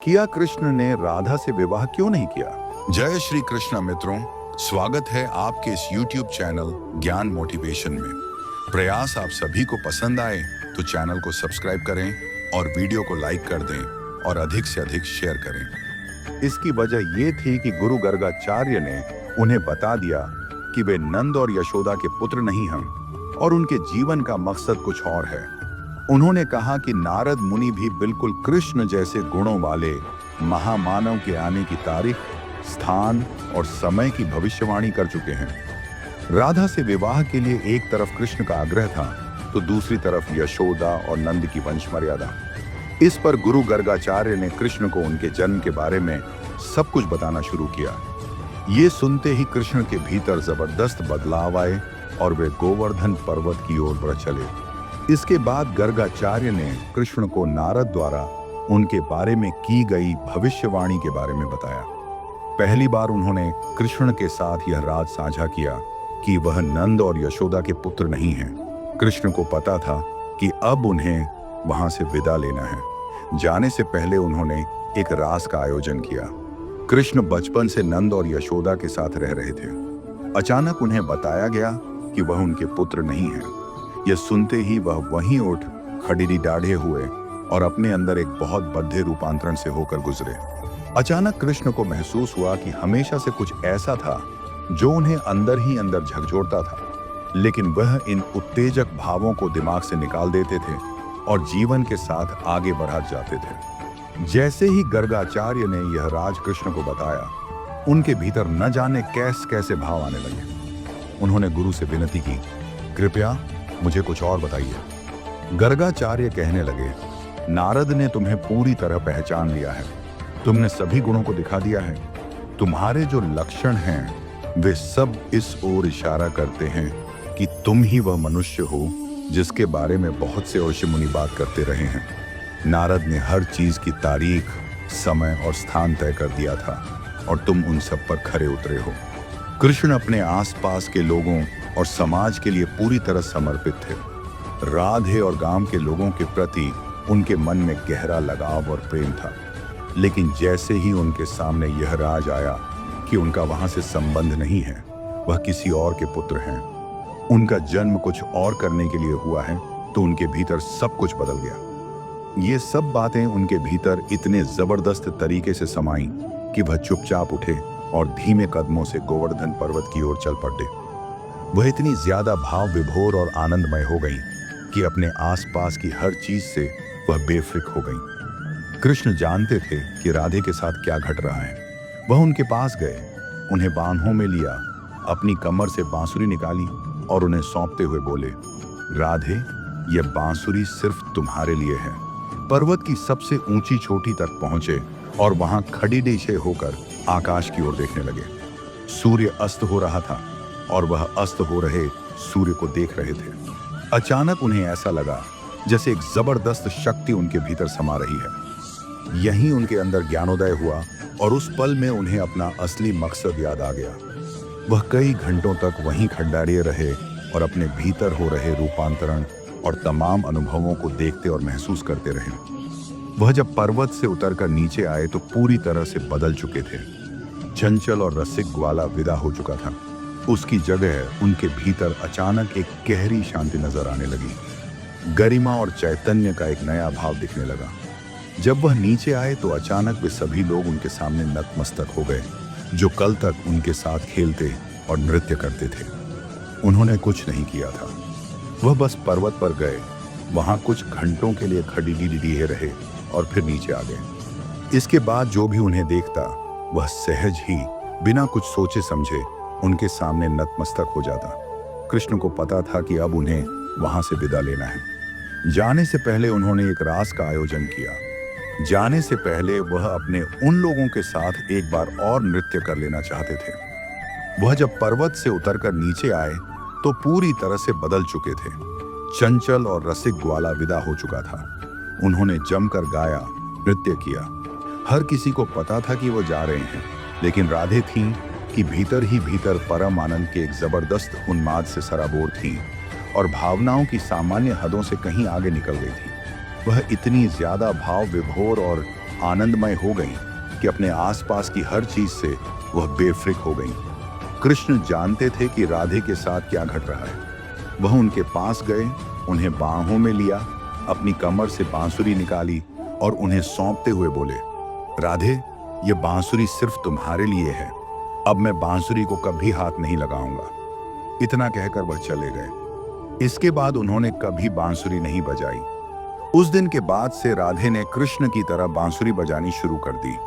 किया कृष्ण ने राधा से विवाह क्यों नहीं किया? जय श्री कृष्ण मित्रों, स्वागत है आपके इस YouTube चैनल ज्ञान मोटिवेशन में। प्रयास आप सभी को पसंद आए तो चैनल को सब्सक्राइब करें और वीडियो को लाइक कर दें और अधिक से अधिक शेयर करें। इसकी वजह ये थी कि गुरु गर्गाचार्य ने उन्हें बता दिया कि वे नंद और यशोदा के पुत्र नहीं हैं और उनके जीवन का मकसद कुछ और है। उन्होंने कहा कि नारद मुनि भी बिल्कुल कृष्ण जैसे गुणों वाले महामानव के आने की तारीख, स्थान और समय की भविष्यवाणी कर चुके हैं। राधा से विवाह के लिए एक तरफ कृष्ण का आग्रह था तो दूसरी तरफ यशोदा और नंद की वंश मर्यादा। इस पर गुरु गर्गाचार्य ने कृष्ण को उनके जन्म के बारे में सब कुछ बताना शुरू किया। ये सुनते ही कृष्ण के भीतर जबरदस्त बदलाव आए और वे गोवर्धन पर्वत की ओर बढ़ चले। इसके बाद गर्गाचार्य ने कृष्ण को नारद द्वारा उनके बारे में की गई भविष्यवाणी के बारे में बताया। पहली बार उन्होंने कृष्ण के साथ यह राज साझा किया कि वह नंद और यशोदा के पुत्र नहीं हैं। कृष्ण को पता था कि अब उन्हें वहां से विदा लेना है। जाने से पहले उन्होंने एक रास का आयोजन किया। कृष्ण बचपन से नंद और यशोदा के साथ रह रहे थे। अचानक उन्हें बताया गया कि वह उनके पुत्र नहीं है। यह सुनते ही वह वहीं उठ खड़ीरी डाढ़े हुए और अपने अंदर एक बहुत बद्धे रूपांतरण से होकर गुजरे। अचानक कृष्ण को महसूस हुआ कि हमेशा से कुछ ऐसा था जो उन्हें अंदर ही अंदर झकझोरता था, लेकिन वह इन उत्तेजक भावों को दिमाग से निकाल देते थे और जीवन के साथ आगे बढ़ा जाते थे। जैसे ही गर्गाचार्य ने यह राज कृष्ण को बताया, उनके भीतर न जाने कैसे कैसे भाव आने लगे। उन्होंने गुरु से विनती की, कृपया मुझे कुछ और बताइए। गर्गाचार्य कहने लगे, नारद ने तुम्हें पूरी तरह पहचान लिया है। तुमने सभी गुणों को दिखा दिया है। तुम्हारे जो लक्षण हैं वे सब इस ओर इशारा करते हैं कि तुम ही वह मनुष्य हो जिसके बारे में बहुत से ऋषि मुनि बात करते रहे हैं। नारद ने हर चीज की तारीख, समय और स्थान तय कर दिया था और तुम उन सब पर खरे उतरे हो। कृष्ण अपने आसपास के लोगों और समाज के लिए पूरी तरह समर्पित थे। राधे और गांव के लोगों के प्रति उनके मन में गहरा लगाव और प्रेम था। लेकिन जैसे ही उनके सामने यह राज आया कि उनका वहां से संबंध नहीं है, वह किसी और के पुत्र हैं, उनका जन्म कुछ और करने के लिए हुआ है, तो उनके भीतर सब कुछ बदल गया। ये सब बातें उनके भीतर इतने जबरदस्त तरीके से समाई कि वह चुपचाप उठे और धीमे कदमों से गोवर्धन पर्वत की ओर चल पड़े। वह इतनी ज्यादा भाव विभोर और आनंदमय हो गई कि अपने आसपास की हर चीज से वह बेफिक्र हो गई। कृष्ण जानते थे कि राधे के साथ क्या घट रहा है। वह उनके पास गए, उन्हें बाहों में लिया, अपनी कमर से बांसुरी निकाली और उन्हें सौंपते हुए बोले, राधे, यह बांसुरी सिर्फ तुम्हारे लिए है। पर्वत की सबसे ऊंची चोटी तक पहुंचे और वहां खड़ीडीशे होकर आकाश की ओर देखने लगे। सूर्य अस्त हो रहा था और वह अस्त हो रहे सूर्य को देख रहे थे। अचानक उन्हें ऐसा लगा जैसे एक जबरदस्त शक्ति उनके भीतर समा रही है। यहीं उनके अंदर ज्ञानोदय हुआ और उस पल में उन्हें अपना असली मकसद याद आ गया। वह कई घंटों तक वहीं खड़े रहे और अपने भीतर हो रहे रूपांतरण और तमाम अनुभवों को देखते और महसूस करते रहे। वह जब पर्वत से उतरकर नीचे आए तो पूरी तरह से बदल चुके थे। चंचल और रसिक ग्वाला विदा हो चुका था। उसकी जगह उनके भीतर अचानक एक गहरी शांति नजर आने लगी। गरिमा और चैतन्य का एक नया भाव दिखने लगा। जब वह नीचे आए तो अचानक वे सभी लोग उनके सामने नतमस्तक हो गए, जो कल तक उनके साथ खेलते और नृत्य करते थे। उन्होंने कुछ नहीं किया था। वह बस पर्वत पर गए, वहां कुछ घंटों के लिए खड़ीडीडीहे रहे और फिर नीचे आ गए। इसके बाद जो भी उन्हें देखता वह सहज ही बिना कुछ सोचे समझे उनके सामने नतमस्तक हो जाता। कृष्ण को पता था कि अब उन्हें वहां से विदा लेना है। जाने से पहले उन्होंने एक रास का आयोजन किया। जाने से पहले वह अपने उन लोगों के साथ एक बार और नृत्य कर लेना चाहते थे। वह जब पर्वत से उतरकर नीचे आए तो पूरी तरह से बदल चुके थे। चंचल और रसिक ग्वाला विदा हो चुका था। उन्होंने जमकर गाया, नृत्य किया। हर किसी को पता था कि वो जा रहे हैं, लेकिन राधे थीं कि भीतर ही भीतर परम आनंद के एक जबरदस्त उन्माद से सराबोर थी और भावनाओं की सामान्य हदों से कहीं आगे निकल गई थी। वह इतनी ज्यादा भाव विभोर और आनंदमय हो गईं कि अपने आसपास की हर चीज से वह बेफिक्र हो गईं। कृष्ण जानते थे कि राधे के साथ क्या घट रहा है। वह उनके पास गए, उन्हें बाहों में लिया, अपनी कमर से बांसुरी निकाली और उन्हें सौंपते हुए बोले, राधे, ये बांसुरी सिर्फ तुम्हारे लिए है। अब मैं बांसुरी को कभी हाथ नहीं लगाऊंगा। इतना कहकर वह चले गए। इसके बाद उन्होंने कभी बांसुरी नहीं बजाई। उस दिन के बाद से राधे ने कृष्ण की तरह बांसुरी बजानी शुरू कर दी।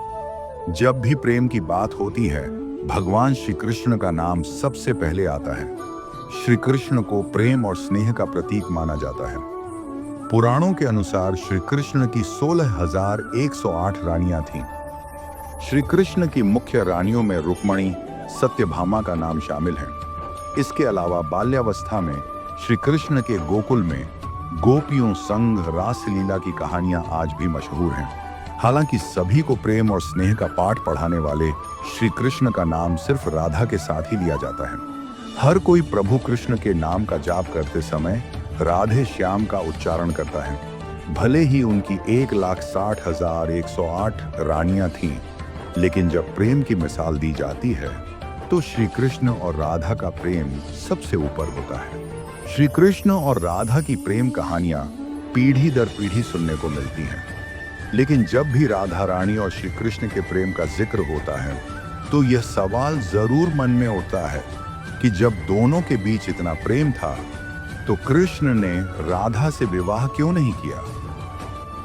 जब भी प्रेम की बात होती है, भगवान श्री कृष्ण का नाम सबसे पहले आता है। श्री कृष्ण को प्रेम और स्नेह का प्रतीक माना जाता है। पुराणों के अनुसार श्री कृष्ण की 16,108 रानियां थीं। श्री कृष्ण की मुख्य रानियों में रुक्मणी, सत्यभामा का नाम शामिल है। इसके अलावा बाल्यावस्था में श्री कृष्ण के गोकुल में गोपियों संग रासलीला की कहानियां आज भी मशहूर हैं। हालांकि सभी को प्रेम और स्नेह का पाठ पढ़ाने वाले श्री कृष्ण का नाम सिर्फ राधा के साथ ही लिया जाता है। हर कोई प्रभु कृष्ण के नाम का जाप करते समय राधे श्याम का उच्चारण करता है। भले ही उनकी 1,60,108 रानियां थीं, लेकिन जब प्रेम की मिसाल दी जाती है तो श्री कृष्ण और राधा का प्रेम सबसे ऊपर होता है। श्री कृष्ण और राधा की प्रेम कहानियां पीढ़ी दर पीढ़ी सुनने को मिलती हैं, लेकिन जब भी राधा रानी और श्री कृष्ण के प्रेम का जिक्र होता है तो यह सवाल जरूर मन में उठता है कि जब दोनों के बीच इतना प्रेम था तो कृष्ण ने राधा से विवाह क्यों नहीं किया?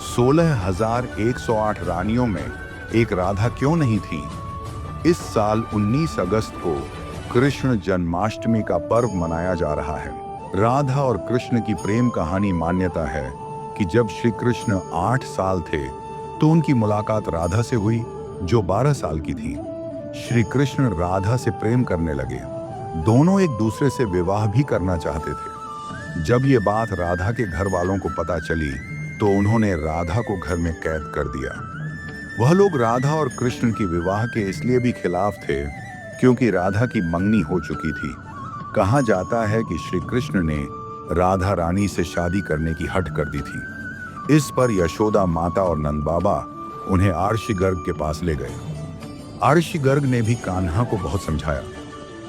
16,108 रानियों में एक राधा क्यों नहीं थी? इस साल 19 अगस्त को कृष्ण जन्माष्टमी का पर्व मनाया जा रहा है। राधा और कृष्ण की प्रेम कहानी मान्यता है कि जब श्री कृष्ण 8 साल थे तो उनकी मुलाकात राधा से हुई, जो 12 साल की थी। श्री कृष्ण राधा से प्रेम करने लगे। दोनों एक दूसरे से विवाह भी करना चाहते थे। जब ये बात राधा के घर वालों को पता चली तो उन्होंने राधा को घर में कैद कर दिया। वह लोग राधा और कृष्ण की विवाह के इसलिए भी खिलाफ थे क्योंकि राधा की मंगनी हो चुकी थी। कहा जाता है कि श्री कृष्ण ने राधा रानी से शादी करने की हट कर दी थी। इस पर यशोदा माता और नंद बाबा उन्हें आर्षि गर्ग के पास ले गए। आर्षि गर्ग ने भी कान्हा को बहुत समझाया।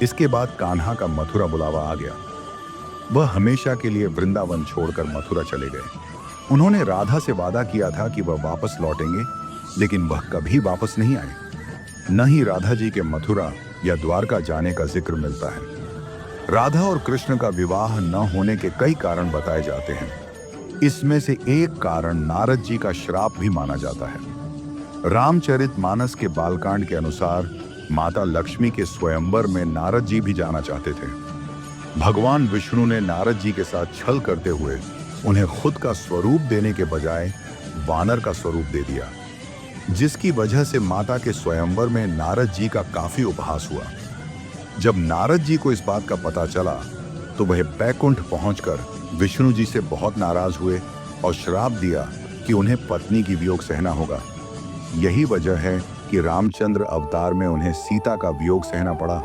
इसके बाद कान्हा का मथुरा बुलावा आ गया। वह हमेशा के लिए वृंदावन छोड़कर मथुरा चले गए। उन्होंने राधा से वादा किया था कि वह वापस लौटेंगे, लेकिन वह कभी वापस नहीं आए। न ही राधा जी के मथुरा या द्वारका जाने का जिक्र मिलता है। राधा और कृष्ण का विवाह न होने के कई कारण बताए जाते हैं। इसमें से एक कारण नारद जी का श्राप भी माना जाता है। रामचरितमानस के बालकांड के अनुसार माता लक्ष्मी के स्वयंवर में नारद जी भी जाना चाहते थे। भगवान विष्णु ने नारद जी के साथ छल करते हुए उन्हें खुद का स्वरूप देने के बजाय वानर का स्वरूप दे दिया, जिसकी वजह से माता के स्वयंवर में नारद जी का काफी उपहास हुआ। जब नारद जी को इस बात का पता चला तो वह बैकुंठ पहुंचकर विष्णु जी से बहुत नाराज हुए और श्राप दिया कि उन्हें पत्नी की वियोग सहना होगा। यही वजह है कि रामचंद्र अवतार में उन्हें सीता का वियोग सहना पड़ा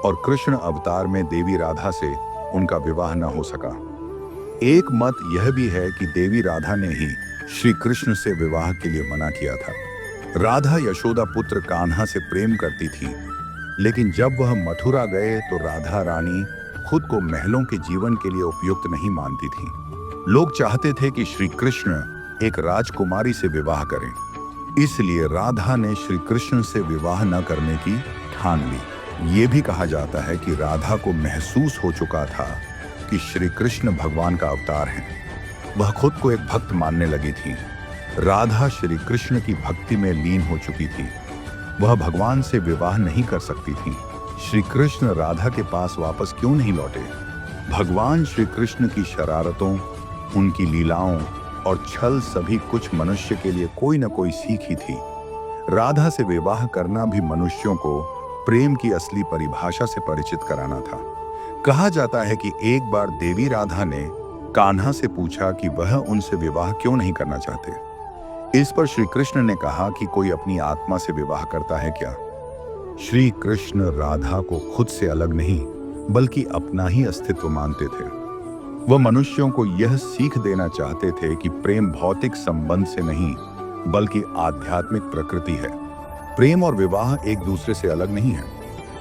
और कृष्ण अवतार में देवी राधा से उनका विवाह न हो सका। एक मत यह भी है कि देवी राधा ने ही श्री कृष्ण से विवाह के लिए मना किया था। राधा यशोदा पुत्र कान्हा से प्रेम करती थी, लेकिन जब वह मथुरा गए तो राधा रानी खुद को महलों के जीवन के लिए उपयुक्त नहीं मानती थी। लोग चाहते थे कि श्री कृष्ण एक राजकुमारी से विवाह करें, इसलिए राधा ने श्री कृष्ण से विवाह न करने की ठान ली। ये भी कहा जाता है कि राधा को महसूस हो चुका था कि श्री कृष्ण भगवान का अवतार हैं। वह खुद को एक भक्त मानने लगी थी। राधा श्री कृष्ण की भक्ति में लीन हो चुकी थी। वह भगवान से विवाह नहीं कर सकती थी। श्री कृष्ण राधा के पास वापस क्यों नहीं लौटे? भगवान श्री कृष्ण की शरारतों, उनकी लीलाओं और छल सभी कुछ मनुष्य के लिए कोई न कोई सीख ही थी। राधा से विवाह करना भी मनुष्यों को प्रेम की असली परिभाषा से परिचित कराना था। कहा जाता है कि एक बार देवी राधा ने कान्हा से पूछा कि वह उनसे विवाह क्यों नहीं करना चाहते। इस पर श्री कृष्ण ने कहा कि कोई अपनी आत्मा से विवाह करता है क्या? श्री कृष्ण राधा को खुद से अलग नहीं बल्कि अपना ही अस्तित्व मानते थे। वह मनुष्यों को यह सीख देना चाहते थे कि प्रेम भौतिक संबंध से नहीं बल्कि आध्यात्मिक प्रकृति है। प्रेम और विवाह एक दूसरे से अलग नहीं है।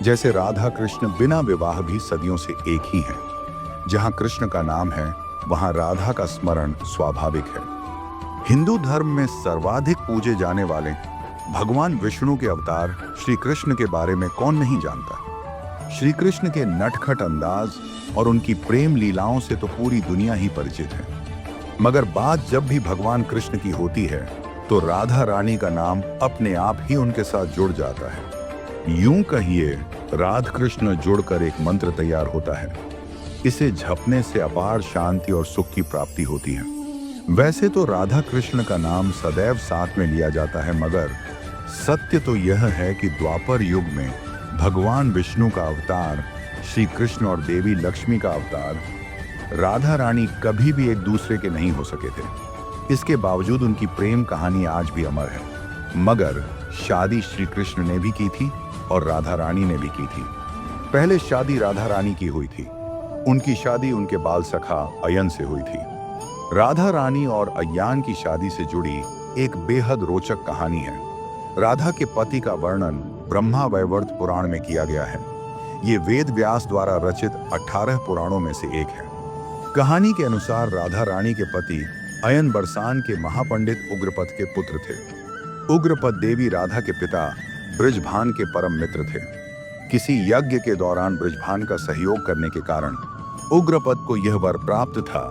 जैसे राधा कृष्ण बिना विवाह भी सदियों से एक ही हैं। जहां कृष्ण का नाम है, वहां राधा का स्मरण स्वाभाविक है। हिंदू धर्म में सर्वाधिक पूजे जाने वाले भगवान विष्णु के अवतार श्री कृष्ण के बारे में कौन नहीं जानता। श्री कृष्ण के नटखट अंदाज और उनकी प्रेम लीलाओं से तो पूरी दुनिया ही परिचित है। मगर बात जब भी भगवान कृष्ण की होती है तो राधा रानी का नाम अपने आप ही उनके साथ जुड़ जाता है। यूं कहिए, राधा कृष्ण जुड़कर एक मंत्र तैयार होता है। इसे जपने से अपार शांति और सुख की प्राप्ति होती है। वैसे तो राधा कृष्ण का नाम सदैव साथ में लिया जाता है, मगर सत्य तो यह है कि द्वापर युग में भगवान विष्णु का अवतार श्री कृष्ण और देवी लक्ष्मी का अवतार राधा रानी कभी भी एक दूसरे के नहीं हो सके थे। इसके बावजूद उनकी प्रेम कहानी आज भी अमर है। मगर शादी श्री कृष्ण ने भी की थी और राधा रानी ने भी की थी। पहले शादी राधा रानी की हुई थी। उनकी शादी उनके बाल सखा अयन से हुई थी। राधा रानी और अय्यान की शादी से जुड़ी एक बेहद रोचक कहानी है। राधा के पति का वर्णन ब्रह्मा वैवर्त पुराण में किया गया है। ये वेद व्यास द्वारा रचित 18 पुराणों में से एक है। कहानी के अनुसार राधा रानी के पति अयन बरसान के महापंडित उग्रपद के पुत्र थे। उग्रपद देवी राधा के पिता बृजभान के परम मित्र थे। किसी यज्ञ के दौरान बृजभान का सहयोग करने के कारण उग्रपद को यह वर प्राप्त था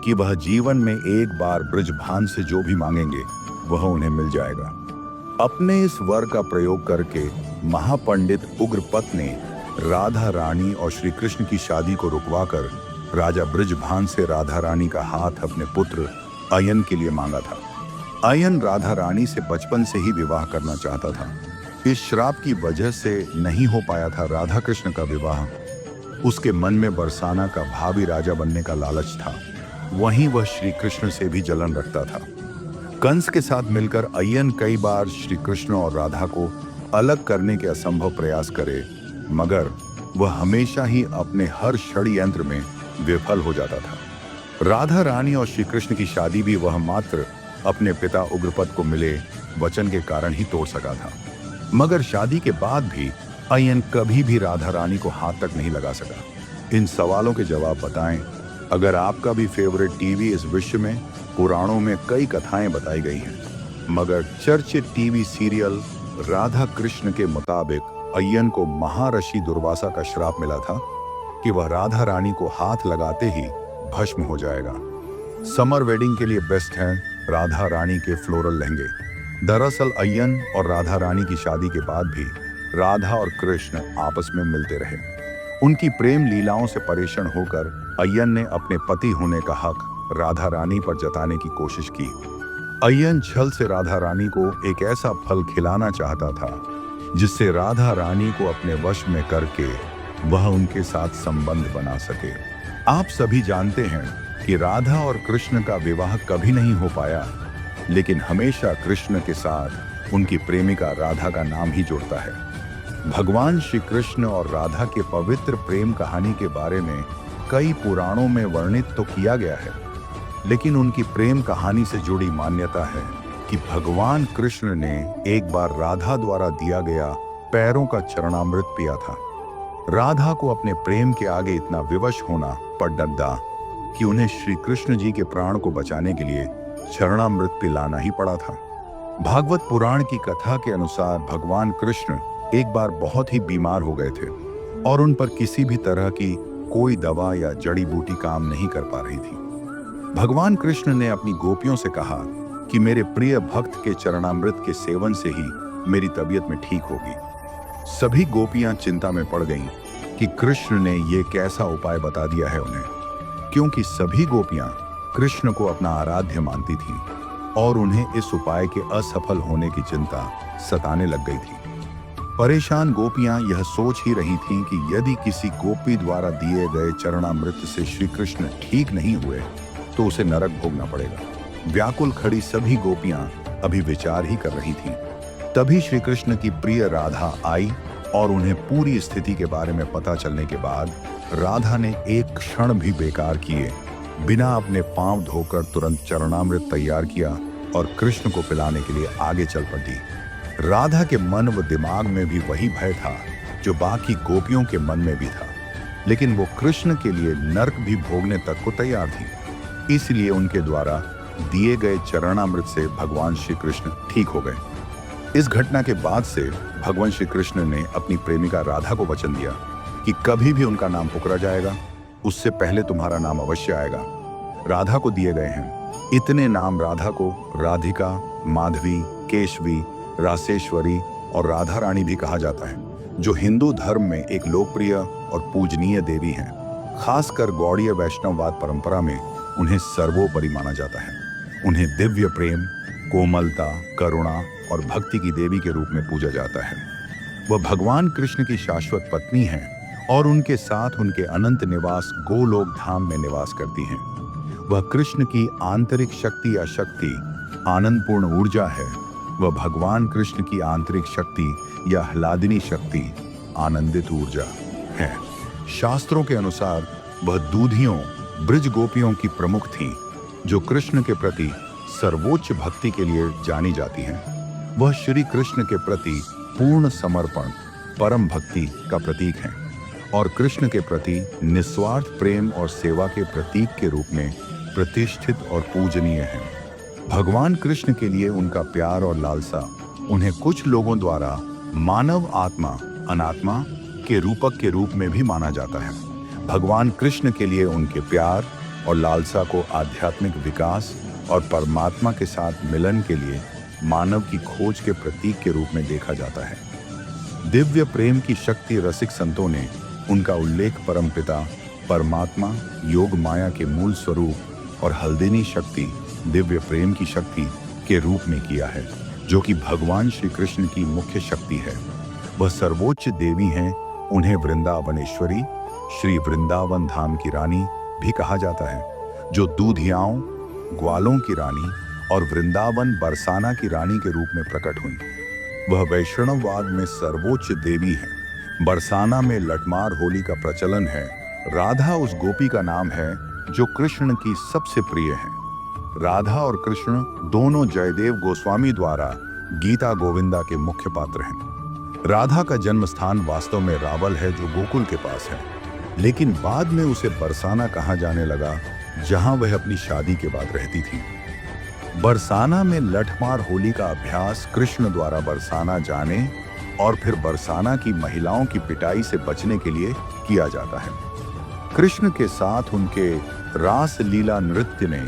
कि वह जीवन में एक बार बृजभान से जो भी मांगेंगे वह उन्हें मिल जाएगा। अपने इस वर का प्रयोग करके महापंडित उग्रपद ने राधा रानी और श्री कृष्ण की शादी को रुकवाकर राजा बृजभान से राधा रानी का हाथ अपने पुत्र अयन के लिए मांगा था। अयन राधा रानी से बचपन से ही विवाह करना चाहता था। इस श्राप की वजह से नहीं हो पाया था राधा कृष्ण का विवाह। उसके मन में बरसाना का भावी राजा बनने का लालच था। वहीं वह श्री कृष्ण से भी जलन रखता था। कंस के साथ मिलकर अयन कई बार श्री कृष्ण और राधा को अलग करने के असंभव प्रयास करे, मगर वह हमेशा ही अपने हर षड्यंत्र में विफल हो जाता था। राधा रानी और श्री कृष्ण की शादी भी वह मात्र अपने पिता उग्रपद को मिले वचन के कारण ही तोड़ सका था। मगर शादी के बाद भी अयन कभी भी राधा रानी को हाथ तक नहीं लगा सका। इन सवालों के जवाब बताएं। अगर आपका भी फेवरेट टीवी इस विश्व में पुराणों में कई कथाएं बताई गई हैं, मगर चर्चित टीवी सीरियल राधा कृष्ण के मुताबिक अयन को महर्षि दुर्वासा का श्राप मिला था कि वह राधा रानी को हाथ लगाते ही भस्म हो जाएगा। समर वेडिंग के लिए बेस्ट हैं राधा रानी के फ्लोरल लहंगे। दरअसल अयन और राधा रानी की शादी के बाद भी राधा और कृष्ण आपस में मिलते रहे। उनकी प्रेम लीलाओं से परेशान होकर अयन ने अपने पति होने का हक राधा रानी पर जताने की कोशिश की। अयन छल से राधा रानी को एक ऐसा फल खिलाना चाहता था जिससे राधा रानी को अपने वश में करके वह उनके साथ संबंध बना सके। आप सभी जानते हैं कि राधा और कृष्ण का विवाह कभी नहीं हो पाया, लेकिन हमेशा कृष्ण के साथ उनकी प्रेमिका राधा का नाम ही जुड़ता है। भगवान श्री कृष्ण और राधा के पवित्र प्रेम कहानी के बारे में कई पुराणों में वर्णित तो किया गया है, लेकिन उनकी प्रेम कहानी से जुड़ी मान्यता है कि भगवान कृष्ण ने एक बार राधा द्वारा दिया गया पैरों का चरणामृत पिया था। राधा को अपने प्रेम के आगे इतना विवश होना पड़ डगा कि उन्हें श्री कृष्ण जी के प्राण को बचाने के लिए चरणामृत पिलाना ही पड़ा था। भागवत पुराण की कथा के अनुसार भगवान कृष्ण एक बार बहुत ही बीमार हो गए थे और उन पर किसी भी तरह की कोई दवा या जड़ी बूटी काम नहीं कर पा रही थी। भगवान कृष्ण ने अपनी गोपियों से कहा कि मेरे प्रिय भक्त के चरणामृत के सेवन से ही मेरी तबीयत में ठीक होगी। सभी गोपियां चिंता में पड़ गईं कि कृष्ण ने ये कैसा उपाय बता दिया है उन्हें, क्योंकि सभी गोपियां कृष्ण को अपना आराध्य मानती थीं और उन्हें इस उपाय के असफल होने की चिंता सताने लग गई थी। परेशान गोपियां यह सोच ही रही थीं कि यदि किसी गोपी द्वारा दिए गए चरणामृत से श्री कृष्ण ठीक नहीं हुए तो उसे नरक भोगना पड़ेगा। व्याकुल खड़ी सभी गोपियां अभी विचार ही कर रही थीं। तभी श्री कृष्ण की प्रिय राधा आई और उन्हें पूरी स्थिति के बारे में पता चलने के बाद राधा ने एक क्षण भी बेकार किए बिना अपने पांव धोकर तुरंत चरणामृत तैयार किया और कृष्ण को पिलाने के लिए आगे चल पड़ी। राधा के मन व दिमाग में भी वही भय था जो बाकी गोपियों के मन में भी था, लेकिन वो कृष्ण के लिए नर्क भी भोगने तक को तैयार थी। इसलिए उनके द्वारा दिए गए चरणामृत से भगवान श्री कृष्ण ठीक हो गए। इस घटना के बाद से भगवान श्री कृष्ण ने अपनी प्रेमिका राधा को वचन दिया कि कभी भी उनका नाम पुकारा जाएगा, उससे पहले तुम्हारा नाम अवश्य आएगा। राधा को दिए गए हैं इतने नाम। राधा को राधिका, माधवी, केशवी, रासेश्वरी और राधा रानी भी कहा जाता है, जो हिंदू धर्म में एक लोकप्रिय और पूजनीय देवी हैं। खासकर गौड़ीय वैष्णववाद परंपरा में उन्हें सर्वोपरि माना जाता है। उन्हें दिव्य प्रेम, कोमलता, करुणा और भक्ति की देवी के रूप में पूजा जाता है। वह भगवान कृष्ण की शाश्वत पत्नी हैं और उनके साथ उनके अनंत निवास गोलोक धाम में निवास करती हैं। वह कृष्ण की आंतरिक शक्ति या शक्ति आनंदपूर्ण ऊर्जा है। वह भगवान कृष्ण की आंतरिक शक्ति या आह्लादिनी शक्ति आनंदित ऊर्जा है। शास्त्रों के अनुसार वह दूधियों ब्रज गोपियों की प्रमुख थीं, जो कृष्ण के प्रति सर्वोच्च भक्ति के लिए जानी जाती हैं। वह श्री कृष्ण के प्रति पूर्ण समर्पण, परम भक्ति का प्रतीक हैं और कृष्ण के प्रति निस्वार्थ प्रेम और सेवा के प्रतीक के रूप में प्रतिष्ठित और पूजनीय हैं। भगवान कृष्ण के लिए उनका प्यार और लालसा उन्हें कुछ लोगों द्वारा मानव आत्मा, अनात्मा के रूपक के रूप में भी माना जाता है। भगवान कृष्ण के लिए उनके प्यार और लालसा को आध्यात्मिक विकास और परमात्मा के साथ मिलन के लिए मानव की खोज के प्रतीक के रूप में देखा जाता है। दिव्य प्रेम की शक्ति रसिक संतों ने उनका उल्लेख परमपिता परमात्मा, योग माया के मूल स्वरूप और हल्दिनी शक्ति, दिव्य प्रेम की शक्ति के रूप में किया है, जो कि भगवान श्री कृष्ण की मुख्य शक्ति है। वह सर्वोच्च देवी हैं। उन्हें वृंदावनेश्वरी, श्री वृंदावन धाम की रानी भी कहा जाता है, जो दूधियाओं, ग्वालों की रानी और वृंदावन बरसाना की रानी के रूप में प्रकट हुई। वह वैष्णववाद में सर्वोच्च देवी है। बरसाना में लठमार होली का प्रचलन है। राधा उस गोपी का नाम है जो कृष्ण की सबसे प्रिय है। राधा और कृष्ण दोनों जयदेव गोस्वामी द्वारा गीता गोविंदा के मुख्य पात्र हैं। राधा का जन्म स्थान वास्तव में रावल है, जो गोकुल के पास है, लेकिन बाद में उसे बरसाना कहा जाने लगा, जहां वह अपनी शादी के बाद रहती थी। बरसाना में लठमार होली का अभ्यास कृष्ण द्वारा बरसाना जाने और फिर बरसाना की महिलाओं की पिटाई से बचने के लिए किया जाता है। कृष्ण के साथ उनके रास लीला नृत्य ने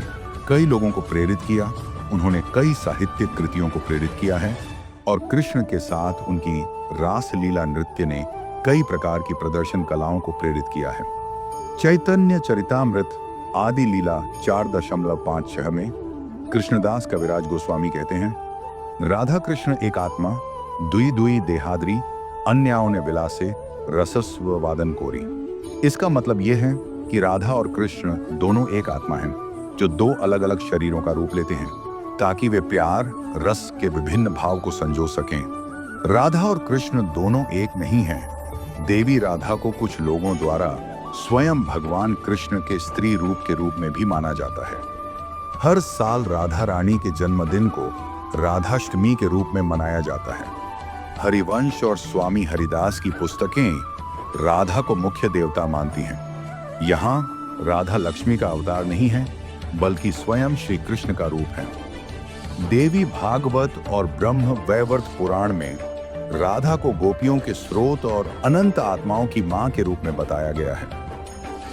कई लोगों को प्रेरित किया। उन्होंने कई साहित्यिक कृतियों को प्रेरित किया है और कृष्ण के साथ उनकी रास लीला नृत्य ने कई प्रकार की प्रदर्शन कलाओं को प्रेरित किया है। चैतन्य चरितामृत आदि लीला 4.56 में कृष्णदास कविराज गोस्वामी कहते हैं, राधा कृष्ण एक आत्मा दुई दुई देहाद्री अन्याओं ने विलासे रसस्व वादन कोरी। इसका मतलब यह है कि राधा और कृष्ण दोनों एक आत्मा हैं, जो दो अलग अलग शरीरों का रूप लेते हैं ताकि वे प्यार रस के विभिन्न भाव को संजो सकें। राधा और कृष्ण दोनों एक नहीं हैं। देवी राधा को कुछ लोगों द्वारा स्वयं भगवान कृष्ण के स्त्री रूप के रूप में भी माना जाता है। हर साल राधा रानी के जन्मदिन को राधाष्टमी के रूप में मनाया जाता है। हरिवंश और स्वामी हरिदास की पुस्तकें राधा को मुख्य देवता मानती हैं। यहाँ राधा लक्ष्मी का अवतार नहीं है, बल्कि स्वयं श्री कृष्ण का रूप है। देवी भागवत और ब्रह्म वैवर्त पुराण में राधा को गोपियों के स्रोत और अनंत आत्माओं की मां के रूप में बताया गया है।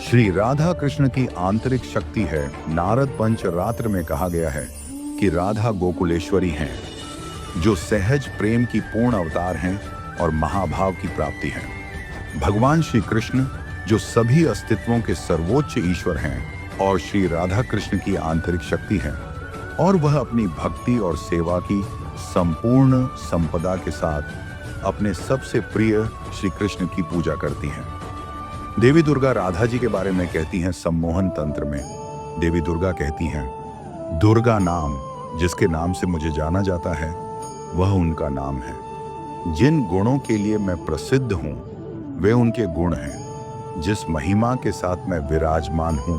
श्री राधा कृष्ण की आंतरिक शक्ति है। नारद पंचरात्र में कहा गया है कि राधा गोकुलेश्वरी हैं, जो सहज प्रेम की पूर्ण अवतार हैं और महाभाव की प्राप्ति है। भगवान श्री कृष्ण जो सभी अस्तित्वों के सर्वोच्च ईश्वर हैं और श्री राधा कृष्ण की आंतरिक शक्ति है, और वह अपनी भक्ति और सेवा की संपूर्ण संपदा के साथ अपने सबसे प्रिय श्री कृष्ण की पूजा करती हैं। देवी दुर्गा राधा जी के बारे में कहती हैं सम्मोहन तंत्र में। देवी दुर्गा कहती हैं, दुर्गा नाम जिसके नाम से मुझे जाना जाता है वह उनका नाम है। जिन गुणों के लिए मैं प्रसिद्ध हूँ वे उनके गुण हैं। जिस महिमा के साथ मैं विराजमान हूँ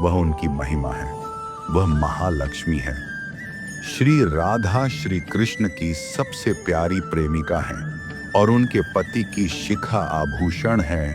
वह उनकी महिमा है। वह महालक्ष्मी है। श्री राधा श्री कृष्ण की सबसे प्यारी प्रेमिका हैं और उनके पति की शिखा आभूषण है